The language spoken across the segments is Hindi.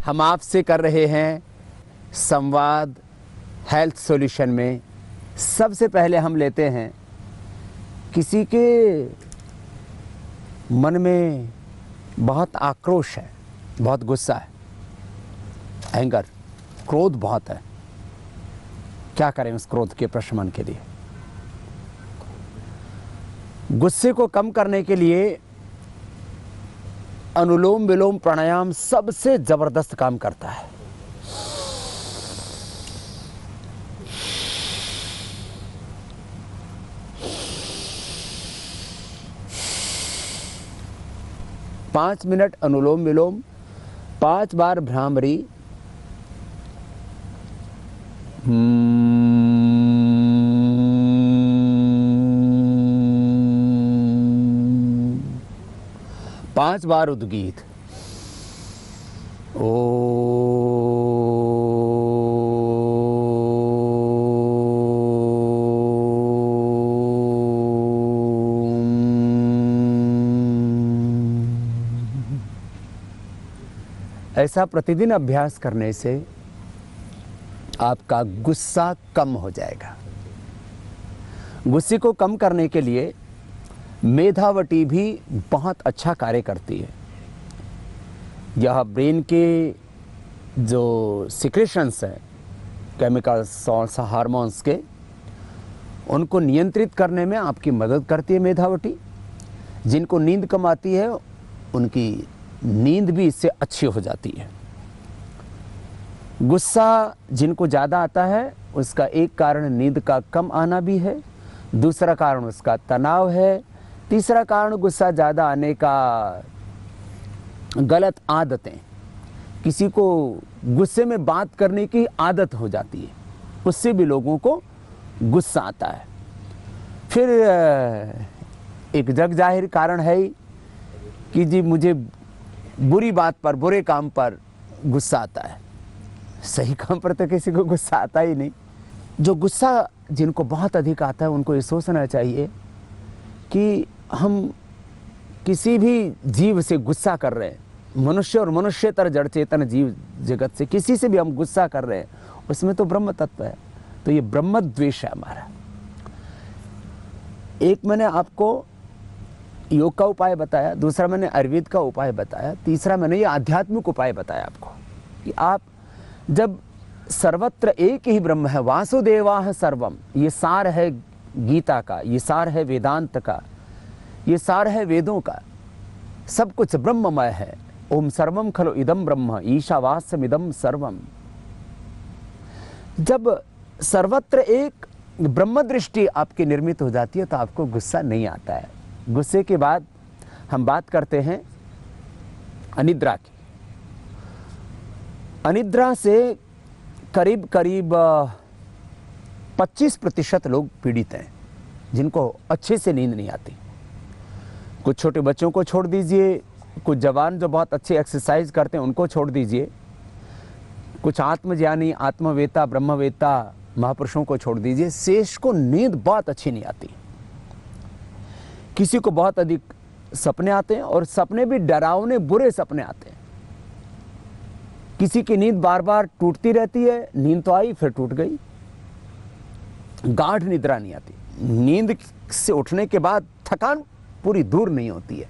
हम आपसे कर रहे हैं संवाद हेल्थ सॉल्यूशन में। सबसे पहले हम लेते हैं किसी के मन में बहुत आक्रोश है, बहुत गुस्सा है, एंगर, क्रोध बहुत है। क्या करें उस क्रोध के प्रशमन के लिए? गुस्से को कम करने के लिए अनुलोम विलोम प्राणायाम सबसे जबरदस्त काम करता है। पाँच मिनट अनुलोम विलोम, 5 बार भ्रामरी, पाँच बार उद्गीत, ऐसा प्रतिदिन अभ्यास करने से आपका गुस्सा कम हो जाएगा। गुस्से को कम करने के लिए मेधावटी भी बहुत अच्छा कार्य करती है। यह ब्रेन के जो सिक्रेशंस हैं, केमिकल्स और हार्मोन्स के, उनको नियंत्रित करने में आपकी मदद करती है मेधावटी। जिनको नींद कम आती है उनकी नींद भी इससे अच्छी हो जाती है। गुस्सा जिनको ज़्यादा आता है उसका एक कारण नींद का कम आना भी है, दूसरा कारण उसका तनाव है, तीसरा कारण गुस्सा ज़्यादा आने का गलत आदतें। किसी को गुस्से में बात करने की आदत हो जाती है, उससे भी लोगों को गुस्सा आता है। फिर एक जग जाहिर कारण है ही कि जी मुझे बुरी बात पर, बुरे काम पर गुस्सा आता है। सही काम पर तो किसी को गुस्सा आता ही नहीं। जो गुस्सा जिनको बहुत अधिक आता है उनको ये सोचना चाहिए कि हम किसी भी जीव से गुस्सा कर रहे हैं, मनुष्य और मनुष्यतर जड़ चेतन जीव जगत से किसी से भी हम गुस्सा कर रहे हैं, उसमें तो ब्रह्म तत्व है। तो ये ब्रह्म द्वेष है हमारा। एक मैंने आपको योग का उपाय बताया, दूसरा मैंने आयुर्वेद का उपाय बताया, तीसरा मैंने ये आध्यात्मिक उपाय बताया आपको कि आप जब सर्वत्र एक ही ब्रह्म है, वासुदेवाः सर्वम, ये सार है गीता का, ये सार है वेदांत का, ये सार है वेदों का, सब कुछ ब्रह्ममय है। ओम सर्वम खलु इदम ब्रह्म ईशावास्यमिदं सर्वम। जब सर्वत्र एक ब्रह्म दृष्टि आपकी निर्मित हो जाती है तो आपको गुस्सा नहीं आता है। गुस्से के बाद हम बात करते हैं अनिद्रा की। अनिद्रा से करीब करीब 25% लोग पीड़ित हैं, जिनको अच्छे से नींद नहीं आती। कुछ छोटे बच्चों को छोड़ दीजिए, कुछ जवान जो बहुत अच्छे एक्सरसाइज करते हैं उनको छोड़ दीजिए, कुछ आत्मज्ञानी, आत्मवेता, ब्रह्मवेता महापुरुषों को छोड़ दीजिए, शेष को नींद बहुत अच्छी नहीं आती। किसी को बहुत अधिक सपने आते हैं और सपने भी डरावने बुरे सपने आते हैं। किसी की नींद बार बार टूटती रहती है, नींद तो आई फिर टूट गई, गाढ़ निद्रा नहीं आती। नींद से उठने के बाद थकान पूरी दूर नहीं होती है।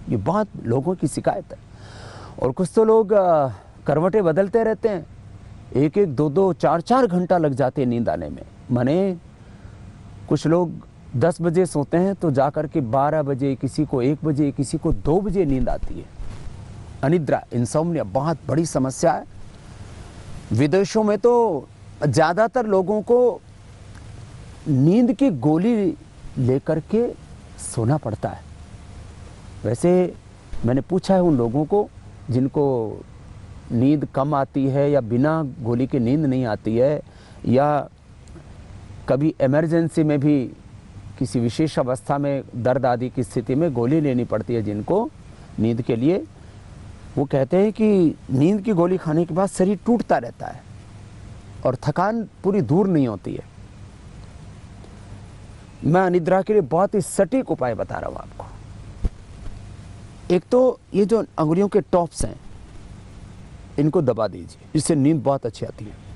ये बहुत लोगों की शिकायत है। और कुछ तो लोग करवटें बदलते रहते हैं, 1-1, 2-2, 4-4 घंटा लग जाते हैं नींद आने में। माने कुछ लोग 10 बजे सोते हैं तो जाकर के 12 बजे, किसी को 1 बजे, किसी को 2 बजे नींद आती है। अनिद्रा, इंसोम्निया बहुत बड़ी समस्या है। विदेशों में तो ज़्यादातर लोगों को नींद की गोली लेकर के सोना पड़ता है। वैसे मैंने पूछा है उन लोगों को जिनको नींद कम आती है या बिना गोली के नींद नहीं आती है, या कभी इमरजेंसी में भी किसी विशेष अवस्था में दर्द आदि की स्थिति में गोली लेनी पड़ती है जिनको नींद के लिए, वो कहते हैं कि नींद की गोली खाने के बाद शरीर टूटता रहता है और थकान पूरी दूर नहीं होती है। मैं अनिद्रा के लिए बहुत ही सटीक उपाय बता रहा हूँ आपको। एक तो ये जो अंगुलियों के टॉप्स हैं, इनको दबा दीजिए, इससे नींद बहुत अच्छी आती है।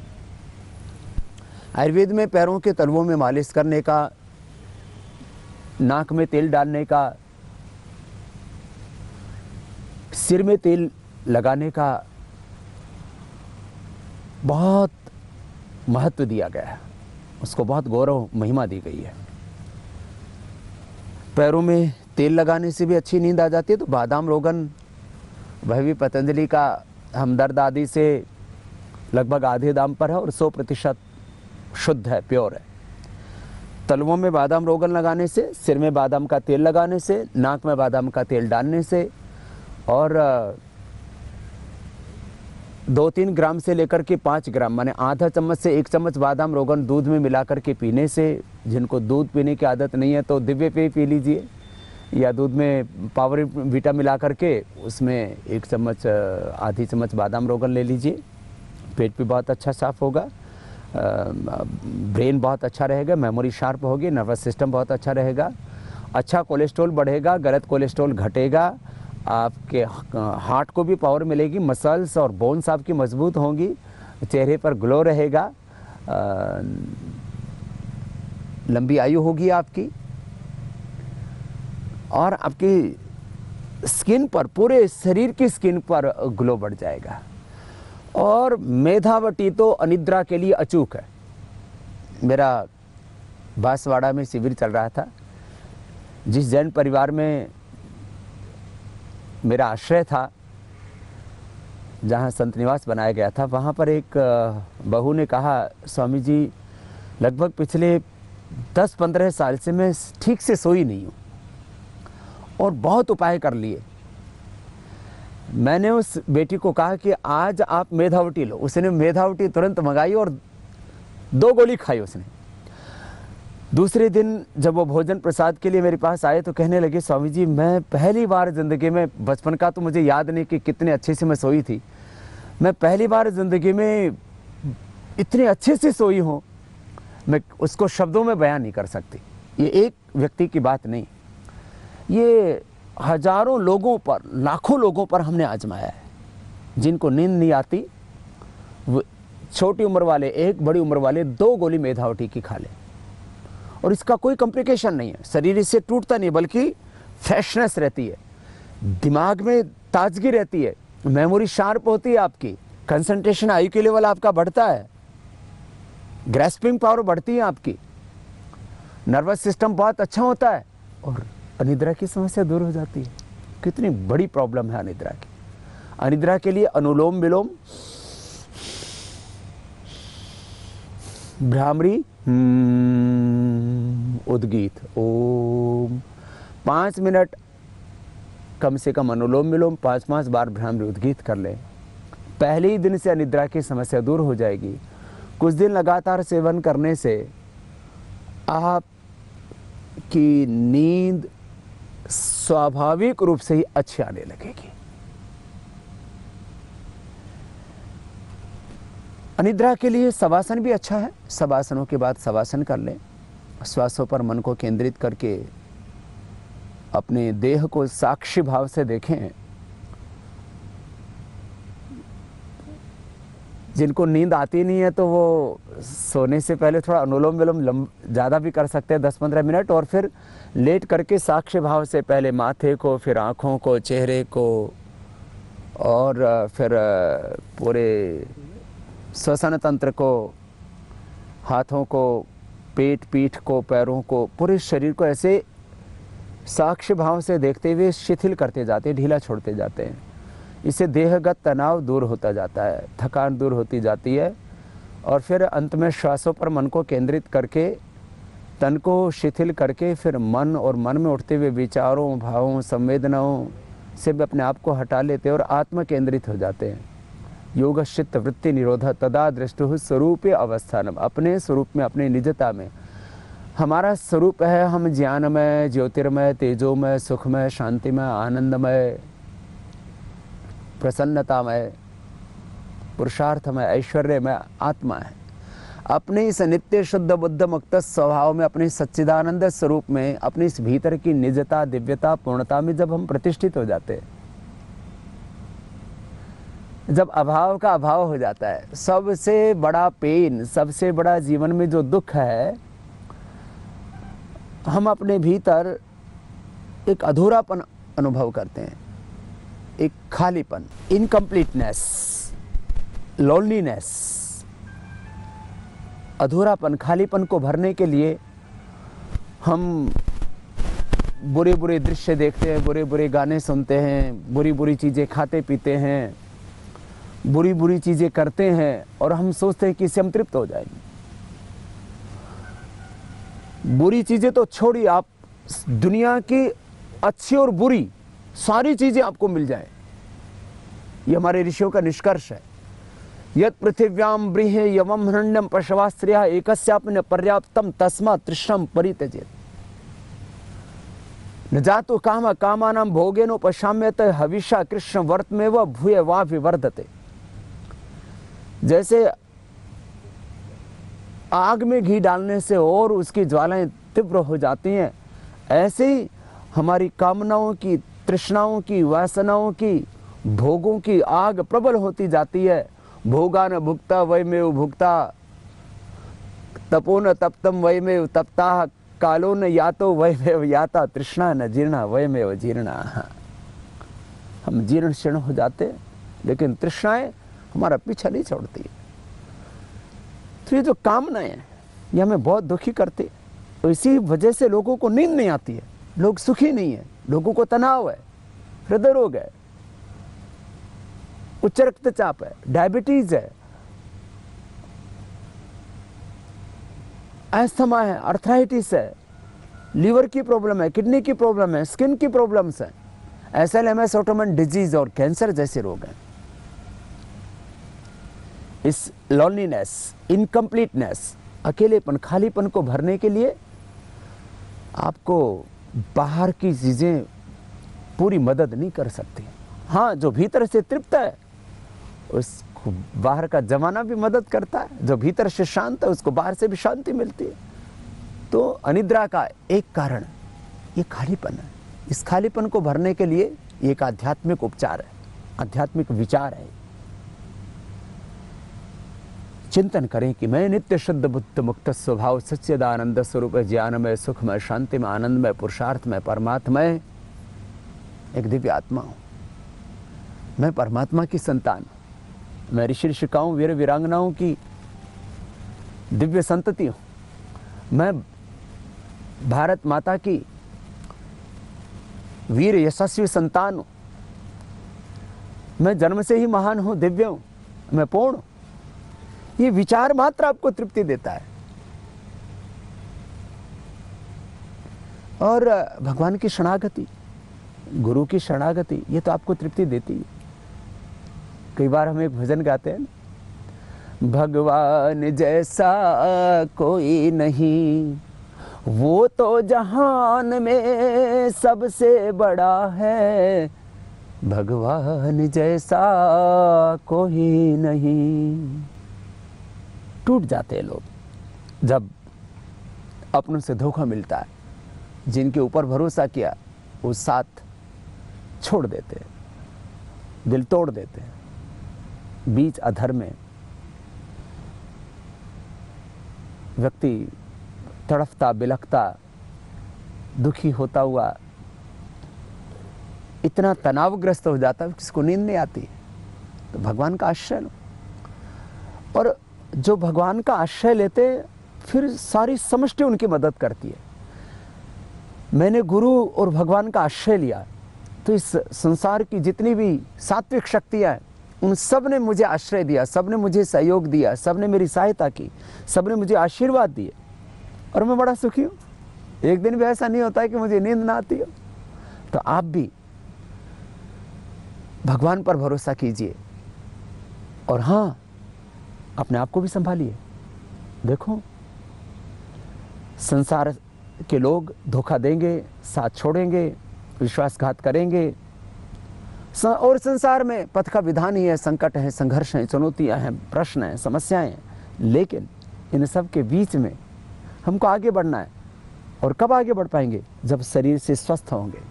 आयुर्वेद में पैरों के तलवों में मालिश करने का, नाक में तेल डालने का, सिर में तेल लगाने का बहुत महत्व दिया गया है, उसको बहुत गौरव महिमा दी गई है। पैरों में तेल लगाने से भी अच्छी नींद आ जाती है। तो बादाम रोगन, वह भी पतंजलि का हमदर्द आदि से लगभग आधे दाम पर है और 100% शुद्ध है, प्योर है। तलवों में बादाम रोगन लगाने से, सिर में बादाम का तेल लगाने से, नाक में बादाम का तेल डालने से और 2-3 ग्राम से लेकर के 5 ग्राम, माने आधा चम्मच से 1 चम्मच बादाम रोगन दूध में मिला करके पीने से, जिनको दूध पीने की आदत नहीं है तो दिव्य पेय पी लीजिए, या दूध में पावर वीटा मिला करके उसमें 1 चम्मच, आधी चम्मच बादाम रोगन ले लीजिए। पेट भी बहुत अच्छा साफ होगा, ब्रेन बहुत अच्छा रहेगा, मेमोरी शार्प होगी, नर्वस सिस्टम बहुत अच्छा रहेगा, अच्छा कोलेस्ट्रॉल बढ़ेगा, गलत कोलेस्ट्रॉल घटेगा, आपके हार्ट को भी पावर मिलेगी, मसल्स और बोन्स आपकी मजबूत होंगी, चेहरे पर ग्लो रहेगा, लंबी आयु होगी आपकी, और आपकी स्किन पर, पूरे शरीर की स्किन पर ग्लो बढ़ जाएगा। और मेधावटी तो अनिद्रा के लिए अचूक है। मेरा बांसवाड़ा में शिविर चल रहा था, जिस जैन परिवार में मेरा आश्रय था, जहाँ संत निवास बनाया गया था, वहाँ पर एक बहू ने कहा, स्वामी जी लगभग पिछले 10-15 साल से मैं ठीक से सोई नहीं हूँ और बहुत उपाय कर लिए। मैंने उस बेटी को कहा कि आज आप मेधावटी लो। उसने मेधावटी तुरंत मंगाई और 2 गोली खाई उसने। दूसरे दिन जब वो भोजन प्रसाद के लिए मेरे पास आए तो कहने लगे, स्वामी जी मैं पहली बार ज़िंदगी में, बचपन का तो मुझे याद नहीं कि कितने अच्छे से मैं सोई थी, मैं पहली बार ज़िंदगी में इतने अच्छे से सोई हूँ, मैं उसको शब्दों में बयान नहीं कर सकती। ये एक व्यक्ति की बात नहीं, ये हजारों लोगों पर, लाखों लोगों पर हमने आजमाया है। जिनको नींद नहीं आती, वो छोटी उम्र वाले 1, बड़ी उम्र वाले 2 गोली मेधावटी की खा लें और इसका कोई कॉम्प्लिकेशन नहीं है। शरीर इससे टूटता नहीं, बल्कि फ्रेशनेस रहती है, दिमाग में ताजगी रहती है, मेमोरी शार्प होती है आपकी, कंसंट्रेशन आयु के लेवल आपका बढ़ता है, ग्रैस्पिंग पावर बढ़ती है आपकी, नर्वस सिस्टम बहुत अच्छा होता है और अनिद्रा की समस्या दूर हो जाती है। कितनी बड़ी प्रॉब्लम है अनिद्रा की। अनिद्रा के लिए अनुलोम विलोम, भ्रामरी, उद्गीत, ओम, 5 मिनट कम से कम अनुलोम विलोम, 5-5 बार भ्रामरी उद्गीत कर लें। पहले ही दिन से अनिद्रा की समस्या दूर हो जाएगी। कुछ दिन लगातार सेवन करने से आपकी नींद स्वाभाविक रूप से ही अच्छी आने लगेगी। अनिद्रा के लिए शवासन भी अच्छा है। शवासनों के बाद शवासन कर लें, श्वासों पर मन को केंद्रित करके अपने देह को साक्षी भाव से देखें। जिनको नींद आती नहीं है तो वो सोने से पहले थोड़ा अनुलोम विलोम ज़्यादा भी कर सकते हैं, 10-15 मिनट, और फिर लेट करके साक्ष्य भाव से पहले माथे को, फिर आँखों को, चेहरे को, और फिर पूरे श्वसन तंत्र को, हाथों को, पेट, पीठ को, पैरों को, पूरे शरीर को ऐसे साक्ष्य भाव से देखते हुए शिथिल करते जाते हैं, ढीला छोड़ते जाते हैं। इससे देहगत तनाव दूर होता जाता है, थकान दूर होती जाती है, और फिर अंत में श्वासों पर मन को केंद्रित करके, तन को शिथिल करके, फिर मन और मन में उठते हुए विचारों, भावों, संवेदनाओं से भी अपने आप को हटा लेते हैं और आत्म केंद्रित हो जाते हैं। योगश्चित्त वृत्ति निरोध तदा दृष्टु स्वरूपे अवस्थानम। अपने स्वरूप में, अपनी निजता में हमारा स्वरूप है, हम ज्ञानमय, ज्योतिर्मय, तेजोमय, सुखमय, शांतिमय, आनंदमय, प्रसन्नतामय, पुरुषार्थमय, ऐश्वर्यमय आत्मा है। अपने इस नित्य शुद्ध बुद्ध मुक्त स्वभाव में, अपने सच्चिदानंद स्वरूप में, अपनी इस भीतर की निजता, दिव्यता, पूर्णता में जब हम प्रतिष्ठित हो जाते हैं जब अभाव का अभाव हो जाता है, सबसे बड़ा पेन, सबसे बड़ा जीवन में जो दुख है, हम अपने भीतर एक अधूरापन अनुभव करते हैं, एक खालीपन, इनकम्प्लीटनेस, लोनलीनेस। अधूरापन, खालीपन को भरने के लिए हम बुरे बुरे दृश्य देखते हैं, बुरे बुरे गाने सुनते हैं, बुरी बुरी चीज़ें खाते पीते हैं, बुरी बुरी चीज़ें करते हैं और हम सोचते हैं कि इससे हम तृप्त हो जाएंगे। बुरी चीज़ें तो छोड़िए, आप दुनिया की अच्छी और बुरी सारी चीज़ें आपको मिल जाए, ये हमारे ऋषियों का निष्कर्ष है। यत् पृथिव्याम ब्रीहे यवम हिरण्यम पशवास्त्रिया एकस्यापि न पर्याप्तम तस्मा तृष्णम परित्यजेत्। न जातु काम कामानां भोगेनोपशाम्यत हविषा कृष्ण वर्तमेव भूय वा विवर्धते। जैसे आग में घी डालने से और उसकी ज्वालाएं तीव्र हो जाती हैं, ऐसे ही हमारी कामनाओं की, तृष्णाओं की, वासनाओं की, भोगों की आग प्रबल होती जाती है। भोगा न भुक्ता वयमेव भुक्ता, तपो न तप्तम वयमेव तप्ता, कालो न यातो वयमेव याता, तृष्णा न जीर्णा वयमेव जीर्णा। हम जीर्ण शीर्ण हो जाते, लेकिन तृष्णाएं हमारा पीछा नहीं छोड़ती। तो ये जो कामनाएं हैं, ये हमें बहुत दुखी करती है। तो इसी वजह से लोगों को नींद नहीं आती है, लोग सुखी नहीं है, लोगों को तनाव है, हृदय रोग है, उच्च रक्तचाप है, डायबिटीज है, अस्थमा है, अर्थराइटिस है, लीवर की प्रॉब्लम है, किडनी की प्रॉब्लम है, स्किन की प्रॉब्लम्स है, SLMS ऑटोइम्यून डिजीज और कैंसर जैसे रोग हैं। इस लॉनलीनेस, इनकम्प्लीटनेस, अकेलेपन, खालीपन को भरने के लिए आपको बाहर की चीज़ें पूरी मदद नहीं कर सकती। हाँ, जो भीतर से तृप्त है उसको बाहर का जमाना भी मदद करता है, जो भीतर से शांत है उसको बाहर से भी शांति मिलती है। तो अनिद्रा का एक कारण ये खालीपन है। इस खालीपन को भरने के लिए एक आध्यात्मिक उपचार है, आध्यात्मिक विचार है। चिंतन करें कि मैं नित्य शुद्ध बुद्ध मुक्त स्वभाव सच्चिदानंद स्वरूप ज्ञानमय सुखमय शांतिमय आनंदमय पुरुषार्थमय परमात्मय एक दिव्य आत्मा हूँ। मैं परमात्मा की संतान हूँ, मैं ऋषि ऋषिकाओं वीर वीरांगनाओं की दिव्य संतति हूँ, मैं भारत माता की वीर यशस्वी संतान हूँ, मैं जन्म से ही महान हूँ, दिव्य हूँ, मैं पूर्ण हूँ। ये विचार मात्र आपको तृप्ति देता है। और भगवान की शरणागति, गुरु की शरणागति, ये तो आपको तृप्ति देती है। कई बार हम एक भजन गाते हैं, भगवान जैसा कोई नहीं, वो तो जहान में सबसे बड़ा है, भगवान जैसा कोई नहीं। टूट जाते हैं लोग जब अपनों से धोखा मिलता है, जिनके ऊपर भरोसा किया वो साथ छोड़ देते हैं, दिल तोड़ देते हैं। बीच अधर में व्यक्ति तड़फता बिलखता दुखी होता हुआ इतना तनावग्रस्त हो जाता है किसको नींद नहीं आती। तो भगवान का आश्रय लो, और जो भगवान का आश्रय लेते फिर सारी समष्टि उनकी मदद करती है। मैंने गुरु और भगवान का आश्रय लिया तो इस संसार की जितनी भी सात्विक शक्तियाँ हैं उन सब ने मुझे आश्रय दिया, सब ने मुझे सहयोग दिया, सब ने मेरी सहायता की, सब ने मुझे आशीर्वाद दिए और मैं बड़ा सुखी हूँ। एक दिन भी ऐसा नहीं होता है कि मुझे नींद ना आती हो। तो आप भी भगवान पर भरोसा कीजिए और हाँ, अपने आप को भी संभालिए। देखो, संसार के लोग धोखा देंगे, साथ छोड़ेंगे, विश्वासघात करेंगे, और संसार में पथ का विधान ही है, संकट है, संघर्ष है, चुनौतियां हैं, प्रश्न हैं, समस्याएं हैं। लेकिन इन सब के बीच में हमको आगे बढ़ना है। और कब आगे बढ़ पाएंगे? जब शरीर से स्वस्थ होंगे।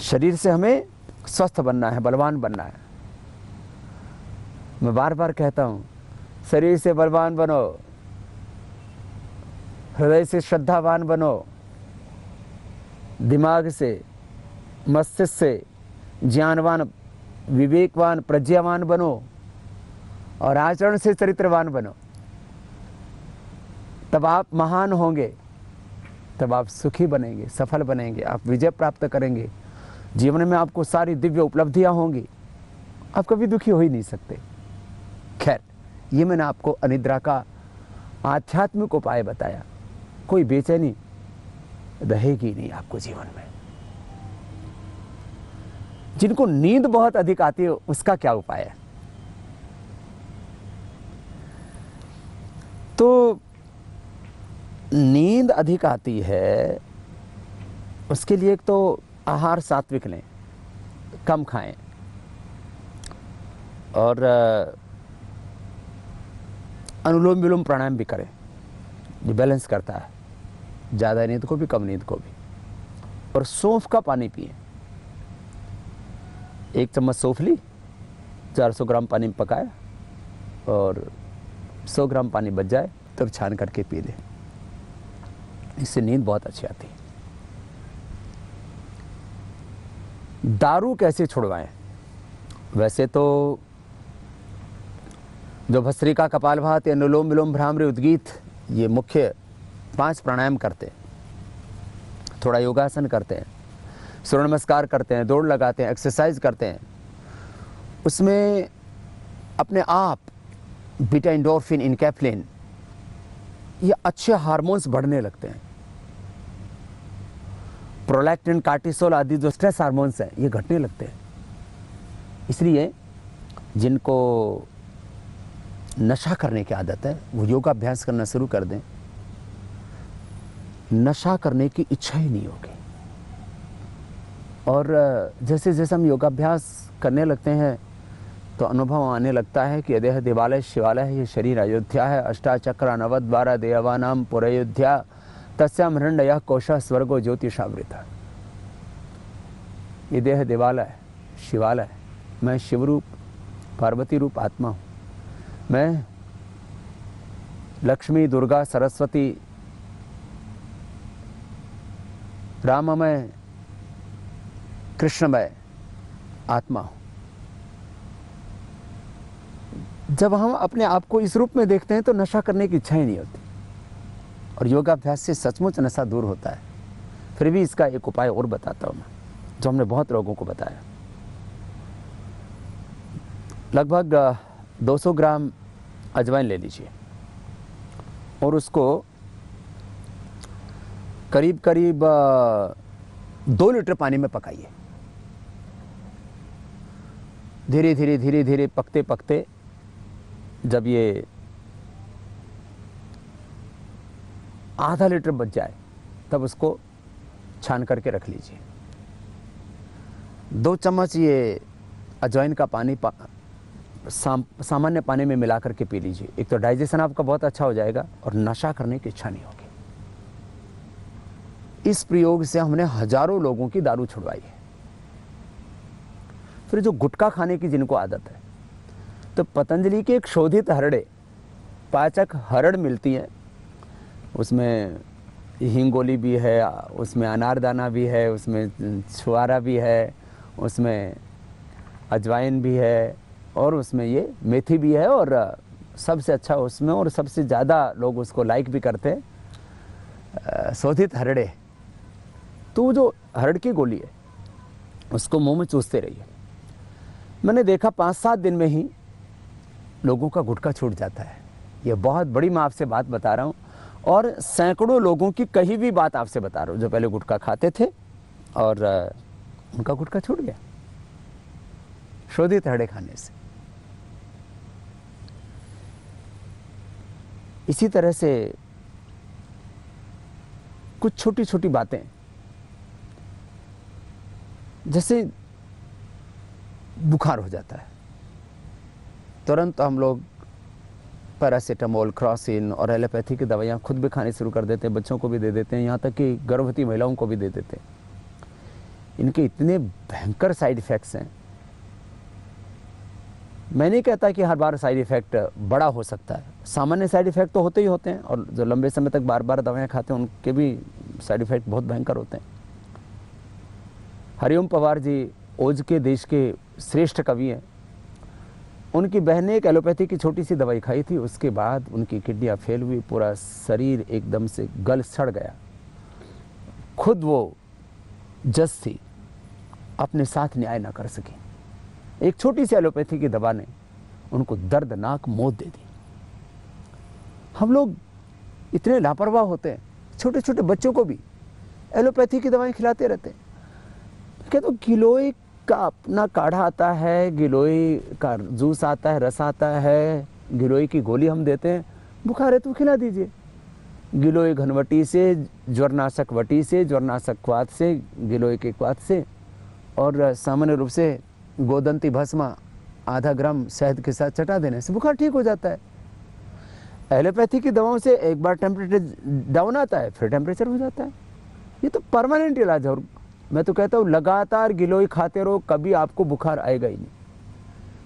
शरीर से हमें स्वस्थ बनना है, बलवान बनना है। मैं बार बार कहता हूँ, शरीर से बलवान बनो, हृदय से श्रद्धावान बनो, दिमाग से, मस्तिष्क से ज्ञानवान, विवेकवान, प्रज्ञावान बनो और आचरण से चरित्रवान बनो। तब आप महान होंगे, तब आप सुखी बनेंगे, सफल बनेंगे, आप विजय प्राप्त करेंगे, जीवन में आपको सारी दिव्य उपलब्धियां होंगी, आप कभी दुखी हो ही नहीं सकते। खैर, ये मैंने आपको अनिद्रा का आध्यात्मिक उपाय बताया। कोई बेचैनी रहेगी नहीं आपको जीवन में। जिनको नींद बहुत अधिक आती है उसका क्या उपाय है? तो नींद अधिक आती है उसके लिए एक तो आहार सात्विक लें, कम खाएं और अनुलोम विलोम प्राणायाम भी करें, ये बैलेंस करता है ज़्यादा नींद को भी, कम नींद को भी। और सौंफ का पानी पिए, 1 चम्मच सौंफ ली, 400 ग्राम पानी में पकाया और 100 ग्राम पानी बच जाए तब छान करके पी लें, इससे नींद बहुत अच्छी आती है। दारू कैसे छुड़वाएं? वैसे तो जो भस्त्रिका, कपालभाति, अनुलोम विलोम, भ्रामरी, उद्गीत, ये मुख्य 5 प्राणायाम करते हैं, थोड़ा योगासन करते हैं, सूर्य नमस्कार करते हैं, दौड़ लगाते हैं, एक्सरसाइज करते हैं, उसमें अपने आप बीटा एंडोर्फिन, इनकैफ्लिन, ये अच्छे हार्मोन्स बढ़ने लगते हैं। प्रोलैक्टिन, कार्टिसोल आदि जो स्ट्रेस हार्मोन्स हैं ये घटने लगते हैं। इसलिए जिनको नशा करने की आदत है वो योगाभ्यास करना शुरू कर दें, नशा करने की इच्छा ही नहीं होगी। और जैसे जैसे हम योगाभ्यास करने लगते हैं तो अनुभव आने लगता है कि यदेह देवालय शिवालय है, ये शरीर अयोध्या है, अष्टाचक्र नवद्वारा देवानाम पुरयोध्या, तस्याम हृण्डयः कोशः स्वर्गो ज्योतिषावृतः। ये देह देवालय, शिवालय, मैं शिवरूप, पार्वती रूप आत्मा हूँ, मैं लक्ष्मी, दुर्गा, सरस्वती, राममय, कृष्णमय आत्मा हूँ। जब हम अपने आप को इस रूप में देखते हैं तो नशा करने की इच्छा ही नहीं होती और योगाभ्यास से सचमुच नशा दूर होता है। फिर भी इसका एक उपाय और बताता हूँ मैं, जो हमने बहुत लोगों को बताया। लगभग 200 ग्राम अजवाइन ले लीजिए और उसको करीब करीब 2 लीटर पानी में पकाइए। धीरे धीरे धीरे धीरे पकते पकते जब ये आधा लीटर बच जाए तब उसको छान करके रख लीजिए। 2 चम्मच ये अजवाइन का पानी सामान्य पानी में मिला करके पी लीजिए। एक तो डाइजेशन आपका बहुत अच्छा हो जाएगा और नशा करने की इच्छा नहीं होगी। इस प्रयोग से हमने हजारों लोगों की दारू छुड़वाई है। फिर जो गुटखा खाने की जिनको आदत है, तो पतंजलि के एक शोधित हरड़े, पाचक हरड़ मिलती है, उसमें हिंगोली भी है, उसमें अनारदाना भी है, उसमें छुआरा भी है, उसमें अजवाइन भी है और उसमें ये मेथी भी है और सबसे अच्छा उसमें और सबसे ज़्यादा लोग उसको लाइक भी करते हैं शोधित हरड़े। तो जो हरड़ की गोली है उसको मुंह में चूसते रहिए। मैंने देखा 5-7 दिन में ही लोगों का गुटखा छूट जाता है। ये बहुत बड़ी मैं आपसे बात बता रहा हूँ और सैकड़ों लोगों की कही भी बात आपसे बता रहा हूँ जो पहले गुटखा खाते थे और उनका गुटखा छूट गया शोधित हरड़े खाने से। इसी तरह से कुछ छोटी छोटी बातें, जैसे बुखार हो जाता है, तुरंत हम लोग पैरासीटामोल, क्रॉसिन और एलोपैथी की दवाइयाँ खुद भी खानी शुरू कर देते हैं, बच्चों को भी दे देते हैं, यहाँ तक कि गर्भवती महिलाओं को भी दे देते हैं। इनके इतने भयंकर साइड इफ़ेक्ट्स हैं मैं नहीं कहता कि हर बार साइड इफ़ेक्ट बड़ा हो सकता है, सामान्य साइड इफ़ेक्ट तो होते ही होते हैं, और जो लंबे समय तक बार बार दवाएं खाते हैं उनके भी साइड इफ़ेक्ट बहुत भयंकर होते हैं। हरिओम पवार जी ओज के देश के श्रेष्ठ कवि हैं। उनकी बहन ने एक एलोपैथी की छोटी सी दवाई खाई थी, उसके बाद उनकी किडनियाँ फेल हुई, पूरा शरीर एकदम से गल सड़ गया। खुद वो जज थी, अपने साथ न्याय ना कर सकी। एक छोटी सी एलोपैथी की दवा ने उनको दर्दनाक मौत दे दी। हम लोग इतने लापरवाह होते हैं, छोटे छोटे बच्चों को भी एलोपैथी की दवाएं खिलाते रहते हैं। क्या तो गिलोय का अपना काढ़ा आता है, गिलोय का जूस आता है, रस आता है, गिलोय की गोली हम देते हैं, बुखार है तो खिला दीजिए। गिलोय घनवटी से, ज्वरनाशक वटी से, ज्वरनाशक क्वाथ से, गिलोय के क्वाथ से, और सामान्य रूप से गोदंती भस्म आधा ग्राम शहद के साथ चटा देने से बुखार ठीक हो जाता है। एलोपैथी की दवाओं से एक बार टेम्परेचर डाउन आता है, फिर टेम्परेचर हो जाता है। ये तो परमानेंट इलाज है, और मैं तो कहता हूँ लगातार गिलोय खाते रहो, कभी आपको बुखार आएगा ही नहीं।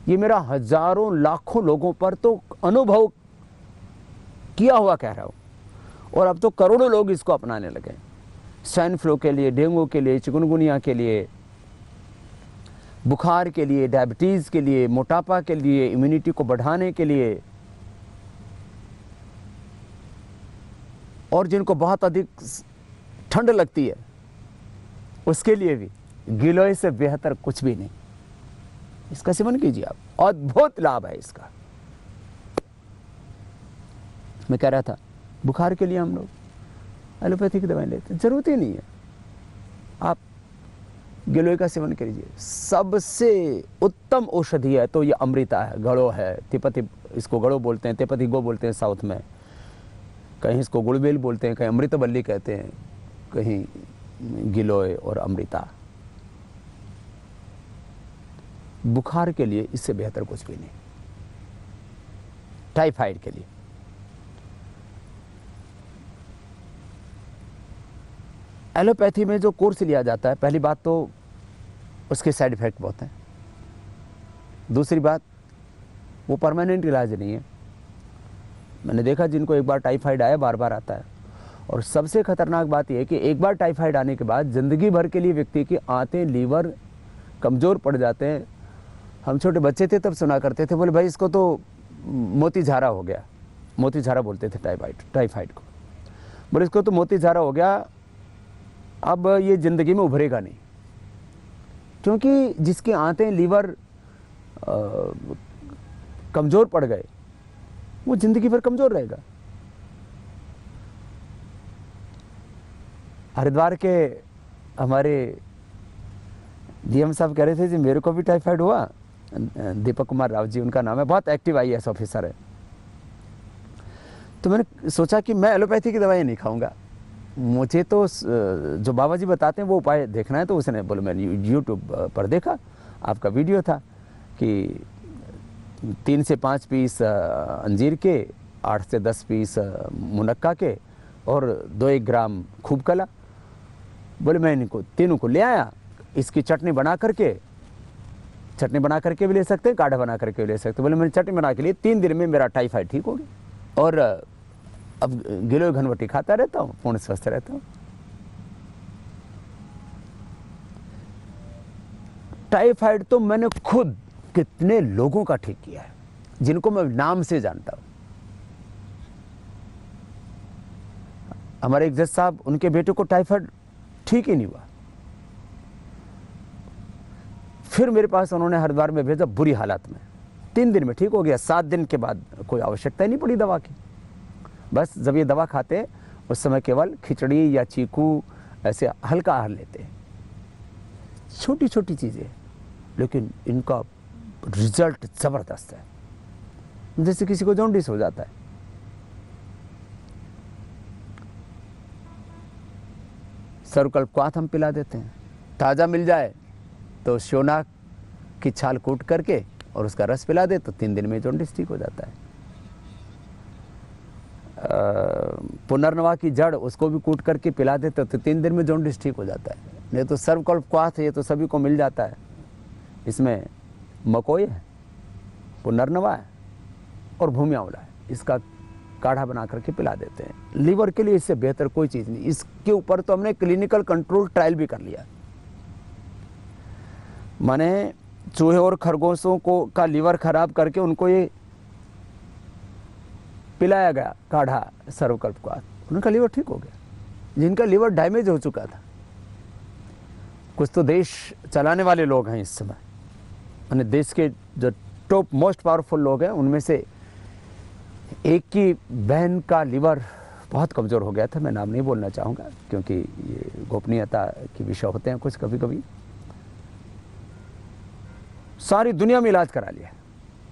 ये मेरा हजारों लाखों लोगों पर तो अनुभव किया हुआ कह रहा हूँ, और अब तो करोड़ों लोग इसको अपनाने लगे। स्वाइन फ्लू के लिए, डेंगू के लिए, चिकनगुनिया के लिए, बुखार के लिए, डायबिटीज़ के लिए, मोटापा के लिए, इम्यूनिटी को बढ़ाने के लिए, और जिनको बहुत अधिक ठंड लगती है उसके लिए भी गिलोय से बेहतर कुछ भी नहीं। इसका सेवन कीजिए आप, अद्भुत लाभ है इसका। मैं कह रहा था बुखार के लिए हम लोग एलोपैथी की दवाएं लेते हैं, जरूरत ही नहीं है। आप गिलोय का सेवन करिए। सबसे उत्तम औषधि है तो ये अमृता है, गड़ो है, तिपति इसको गड़ो बोलते हैं, तिपति गो बोलते हैं साउथ में, कहीं इसको गुड़बेल बोलते हैं, कहीं अमृतबल्ली कहते हैं, कहीं गिलोय और अमृता। बुखार के लिए इससे बेहतर कुछ भी नहीं। टाइफाइड के लिए एलोपैथी में जो कोर्स लिया जाता है, पहली बात तो उसके साइड इफेक्ट बहुत हैं। दूसरी बात, वो परमानेंट इलाज नहीं है। मैंने देखा जिनको एक बार टाइफाइड आया बार बार आता है, और सबसे खतरनाक बात यह है कि एक बार टाइफाइड आने के बाद ज़िंदगी भर के लिए व्यक्ति की आंतें, लीवर कमज़ोर पड़ जाते हैं। हम छोटे बच्चे थे तब सुना करते थे, बोले भाई इसको तो मोतीझारा हो गया, मोतीझारा बोलते थे टाइफाइड को, बोले इसको तो मोतीझारा हो गया, अब ये ज़िंदगी में उभरेगा नहीं। क्योंकि जिसकी आंतें, लीवर कमज़ोर पड़ गए वो ज़िंदगी भर कमज़ोर रहेगा। हरिद्वार के हमारे डीएम साहब कह रहे थे जी मेरे को भी टाइफाइड हुआ, दीपक कुमार राव जी उनका नाम है, बहुत एक्टिव IAS ऑफिसर है। तो मैंने सोचा कि मैं एलोपैथी की दवाई नहीं खाऊंगा, मुझे तो जो बाबा जी बताते हैं वो उपाय देखना है। तो उसने बोले, मैंने यूट्यूब पर देखा, आपका वीडियो था कि 3 से 5 पीस अंजीर के, 8 से 10 पीस मुनक्का के, और 2-1 ग्राम खूब कला। बोले मैं इनको तीनों को ले आया, इसकी चटनी बना करके भी ले सकते हैं, काढ़ा बना करके भी ले सकते हैं। बोले मैंने चटनी बना के लिए 3 दिन में मेरा टाइफाइड ठीक हो गया, और अब गिलोय घनवटी खाता रहता हूँ, पूर्ण स्वस्थ रहता हूँ। टाइफाइड तो मैंने खुद कितने लोगों का ठीक किया है जिनको मैं नाम से जानता हूं। हमारे एक जज साहब, उनके बेटे को टाइफाइड ठीक ही नहीं हुआ, फिर मेरे पास उन्होंने हरिद्वार में भेजा बुरी हालत में, 3 दिन में ठीक हो गया। 7 दिन के बाद कोई आवश्यकता ही नहीं पड़ी दवा की। बस जब ये दवा खाते उस समय केवल खिचड़ी या चीकू ऐसे हल्का आहार लेते हैं, छोटी छोटी चीज़ें, लेकिन इनका रिजल्ट ज़बरदस्त है। जैसे किसी को जॉन्डिस हो जाता है, सर्वकल्पक्वाथ हम पिला देते हैं, ताज़ा मिल जाए तो शोनाक की छाल कूट करके और उसका रस पिला दे तो 3 दिन में जॉन्डिस ठीक हो जाता है। पुनर्नवा की जड़, उसको भी कूट करके पिला देते तो 3 दिन में जॉन्डिस ठीक हो जाता है। नहीं तो सर्वकल्पक्वाथ ये तो सभी को मिल जाता है, इसमें मकोई है। वो नरनवा है और भूमि आंवला है, इसका काढ़ा बना करके पिला देते हैं। लीवर के लिए इससे बेहतर कोई चीज़ नहीं। इसके ऊपर तो हमने क्लिनिकल कंट्रोल ट्रायल भी कर लिया। माने चूहे और खरगोशों को का लीवर खराब करके उनको ये पिलाया गया काढ़ा सर्वकल्प का, उनका लीवर ठीक हो गया। जिनका लीवर डैमेज हो चुका था, कुछ तो देश चलाने वाले लोग हैं इस समय, माने देश के जो टॉप मोस्ट पावरफुल लोग हैं उनमें से एक की बहन का लीवर बहुत कमज़ोर हो गया था। मैं नाम नहीं बोलना चाहूँगा क्योंकि ये गोपनीयता के विषय होते हैं कुछ कभी कभी। सारी दुनिया में इलाज करा लिया।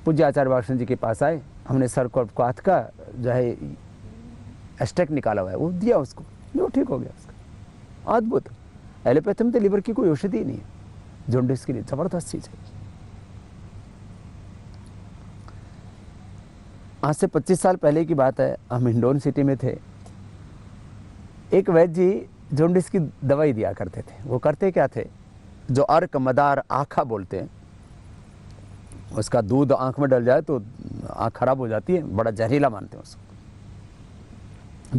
पूज्य आचार्य बालकृष्ण जी के पास आए, हमने सर्वकल्प का जो है एस्टेक निकाला हुआ है वो दिया उसको, वो ठीक हो गया उसका। अद्भुत। एलोपैथी में तो लीवर की कोई औषधि नहीं है, जॉन्डिस के लिए जबरदस्त चीज है। आज से 25 साल पहले की बात है, हम हिंडौन सिटी में थे। एक वैद्य जी जॉन्डिस की दवाई दिया करते थे। वो करते क्या थे, जो अर्क मदार आँखा बोलते हैं, उसका दूध आँख में डल जाए तो आँख खराब हो जाती है, बड़ा जहरीला मानते हैं उसको।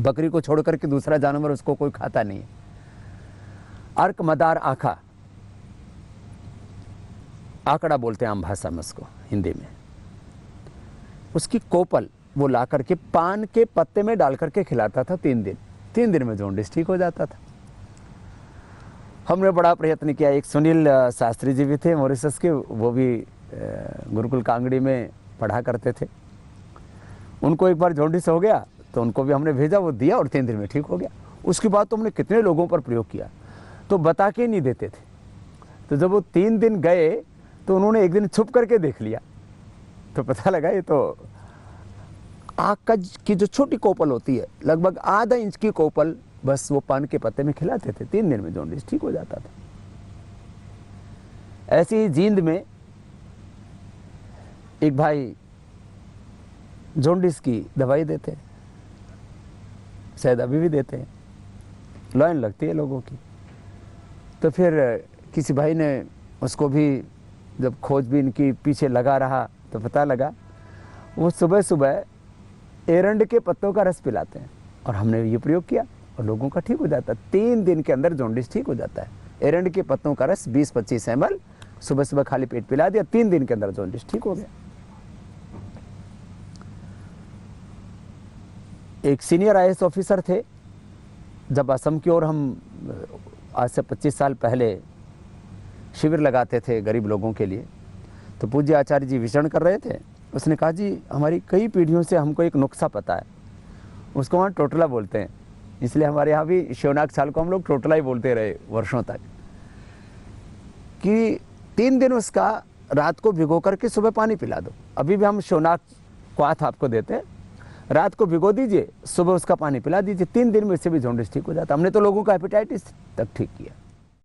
बकरी को छोड़ करके दूसरा जानवर उसको कोई खाता नहीं है। अर्क मदार आँखा, आंकड़ा बोलते हैं आम भाषा में उसको, हिंदी में। उसकी कोपल वो ला करके पान के पत्ते में डाल करके खिलाता था 3 दिन में जॉन्डिस ठीक हो जाता था। हमने बड़ा प्रयत्न किया। एक सुनील शास्त्री जी भी थे मॉरिशस के, वो भी गुरुकुल कांगड़ी में पढ़ा करते थे। उनको एक बार जॉन्डिस हो गया तो उनको भी हमने भेजा, वो दिया और 3 दिन में ठीक हो गया। उसके बाद तो हमने कितने लोगों पर प्रयोग किया, तो बता के नहीं देते थे। तो जब वो 3 दिन गए तो उन्होंने एक दिन छुप करके देख लिया, तो पता लगा ये तो आँख की जो छोटी कोपल होती है, लगभग आधा इंच की कोपल, बस वो पान के पत्ते में खिलाते थे, 3 दिन में जॉन्डिस ठीक हो जाता था। ऐसे ही जींद में एक भाई जॉन्डिस की दवाई देते हैं, शायद अभी भी देते हैं, लाइन लगती है लोगों की। तो फिर किसी भाई ने उसको भी जब खोजबीन की पीछे लगा रहा तो पता लगा वो सुबह सुबह एरंड के पत्तों का रस पिलाते हैं, और हमने ये प्रयोग किया और लोगों का ठीक हो जाता है। 3 दिन के अंदर जॉन्डिस ठीक हो जाता है। एरंड के पत्तों का रस 20-25 ml सुबह सुबह खाली पेट पिला दिया, 3 दिन के अंदर जॉन्डिस ठीक हो गया। एक सीनियर IAS ऑफिसर थे, जब असम की ओर हम आज से 25 साल पहले शिविर लगाते थे गरीब लोगों के लिए, तो पूज्य आचार्य जी विचरण कर रहे थे। उसने कहा, जी हमारी कई पीढ़ियों से हमको एक नुस्खा पता है, उसको वहाँ टोटला बोलते हैं, इसलिए हमारे यहाँ भी शिवनाग साल को हम लोग टोटला ही बोलते रहे वर्षों तक, कि 3 दिन उसका रात को भिगो करके सुबह पानी पिला दो। अभी भी हम शिवनाग क्वाथ आपको देते हैं, रात को भिगो दीजिए, सुबह उसका पानी पिला दीजिए, 3 दिन में इससे भी जॉन्डिस ठीक हो जाता। हमने तो लोगों का हेपेटाइटिस तक ठीक किया।